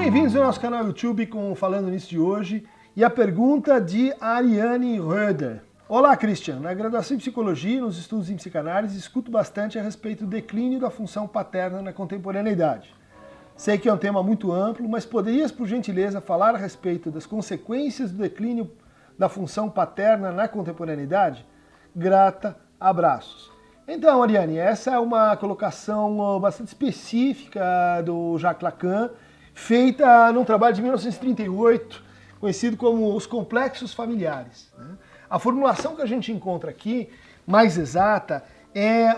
Bem-vindos ao nosso canal YouTube com Falando Nisso de hoje e a pergunta de Ariane Röder. Olá, Christian. Na graduação em Psicologia e nos estudos em psicanálise, escuto bastante a respeito do declínio da função paterna na contemporaneidade. Sei que é um tema muito amplo, mas poderias, por gentileza, falar a respeito das consequências do declínio da função paterna na contemporaneidade? Grata, abraços. Então, Ariane, essa é uma colocação bastante específica do Jacques Lacan, feita num trabalho de 1938, conhecido como os complexos familiares. A formulação que a gente encontra aqui, mais exata, é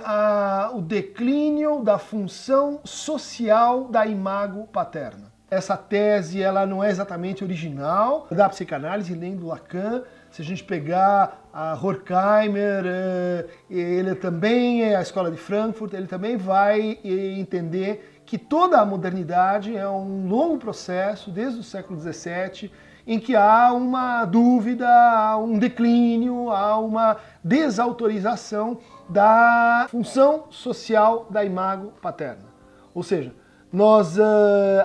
o declínio da função social da imago paterna. Essa tese ela não é exatamente original da psicanálise nem do Lacan. Se a gente pegar a Horkheimer, ele também é a escola de Frankfurt, ele também vai entender que toda a modernidade é um longo processo, desde o século XVII, em que há uma dúvida, há um declínio, há uma desautorização da função social da imago paterna. Ou seja, nós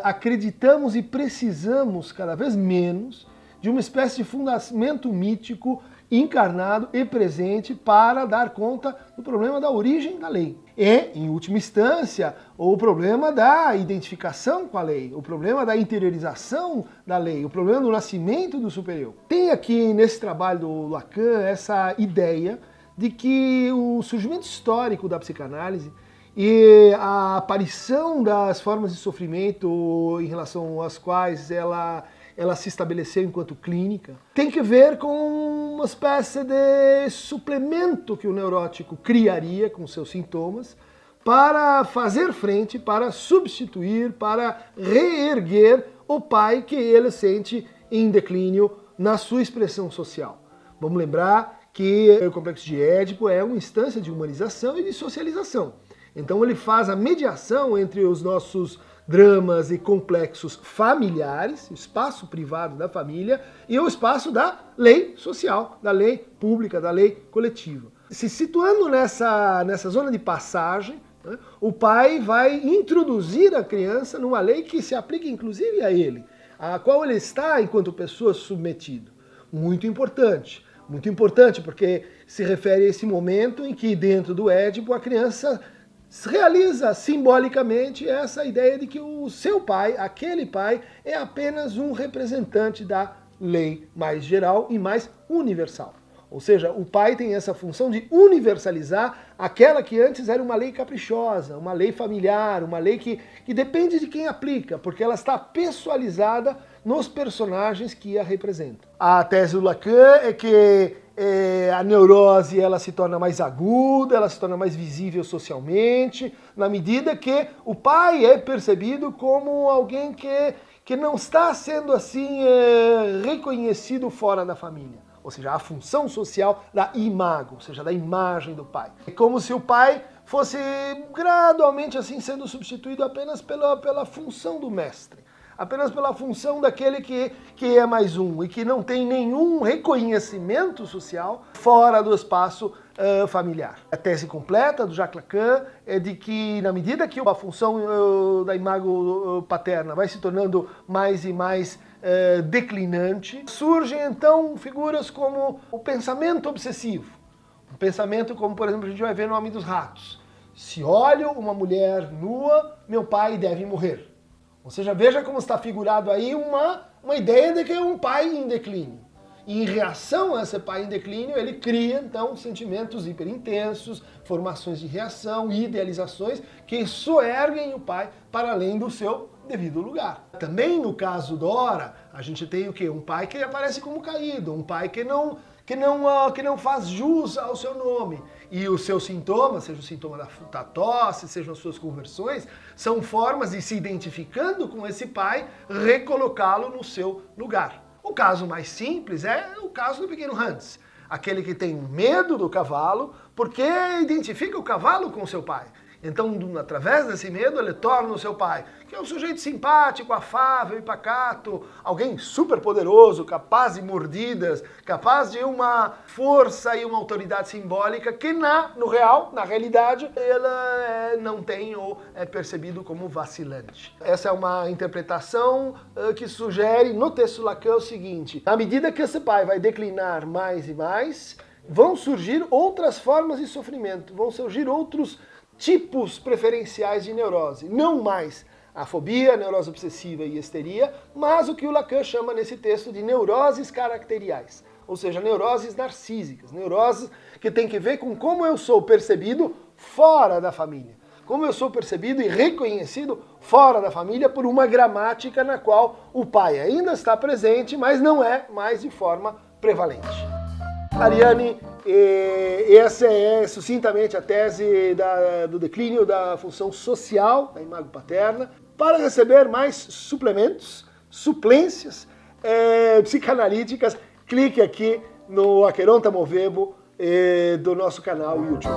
acreditamos e precisamos cada vez menos de uma espécie de fundamento mítico encarnado e presente para dar conta do problema da origem da lei. E, em última instância, o problema da identificação com a lei, o problema da interiorização da lei, o problema do nascimento do superior. Tem aqui nesse trabalho do Lacan essa ideia de que o surgimento histórico da psicanálise e a aparição das formas de sofrimento em relação às quais ela se estabeleceu enquanto clínica, tem que ver com uma espécie de suplemento que o neurótico criaria com seus sintomas para fazer frente, para substituir, para reerguer o pai que ele sente em declínio na sua expressão social. Vamos lembrar que o complexo de Édipo é uma instância de humanização e de socialização. Então ele faz a mediação entre os nossos dramas e complexos familiares, o espaço privado da família e o espaço da lei social, da lei pública, da lei coletiva. Se situando nessa zona de passagem, né, o pai vai introduzir a criança numa lei que se aplica inclusive a ele, a qual ele está enquanto pessoa submetido. Muito importante porque se refere a esse momento em que dentro do Édipo a criança realiza simbolicamente essa ideia de que o seu pai, aquele pai, é apenas um representante da lei mais geral e mais universal. Ou seja, o pai tem essa função de universalizar aquela que antes era uma lei caprichosa, uma lei familiar, uma lei que depende de quem aplica, porque ela está pessoalizada nos personagens que a representam. A tese do Lacan é que a neurose ela se torna mais aguda, ela se torna mais visível socialmente, na medida que o pai é percebido como alguém que não está sendo assim reconhecido fora da família. Ou seja, a função social da imago, ou seja, da imagem do pai. É como se o pai fosse gradualmente assim sendo substituído apenas pela função do mestre. Apenas pela função daquele que é mais um e que não tem nenhum reconhecimento social fora do espaço familiar. A tese completa do Jacques Lacan é de que, na medida que a função da imago paterna vai se tornando mais e mais declinante, surgem então figuras como o pensamento obsessivo. Um pensamento como, por exemplo, a gente vai ver no Homem dos Ratos. Se olho uma mulher nua, meu pai deve morrer. Ou seja, veja como está figurado aí uma ideia de que é um pai em declínio. E em reação a esse pai em declínio, ele cria, então, sentimentos hiperintensos, formações de reação, idealizações que soerguem o pai para além do seu devido lugar. Também no caso Dora, a gente tem o quê? Um pai que aparece como caído, um pai que não faz jus ao seu nome. E os seus sintomas, seja o sintoma da tosse, sejam as suas conversões, são formas de se identificando com esse pai, recolocá-lo no seu lugar. O caso mais simples é o caso do pequeno Hans, aquele que tem medo do cavalo porque identifica o cavalo com seu pai. Então, através desse medo, ele torna o seu pai, que é um sujeito simpático, afável e pacato, alguém super poderoso, capaz de mordidas, capaz de uma força e uma autoridade simbólica que no real, na realidade, ela não tem ou é percebido como vacilante. Essa é uma interpretação que sugere no texto Lacan o seguinte: à medida que esse pai vai declinar mais e mais, vão surgir outras formas de sofrimento, vão surgir outros tipos preferenciais de neurose. Não mais a fobia, a neurose obsessiva e histeria, mas o que o Lacan chama nesse texto de neuroses caracteriais, ou seja, neuroses narcísicas, neuroses que têm que ver com como eu sou percebido fora da família, como eu sou percebido e reconhecido fora da família por uma gramática na qual o pai ainda está presente, mas não é mais de forma prevalente. Ariane, essa é sucintamente a tese do declínio da função social da imago paterna. Para receber mais suplementos, suplências psicanalíticas, clique aqui no Aqueronta Movebo do nosso canal YouTube.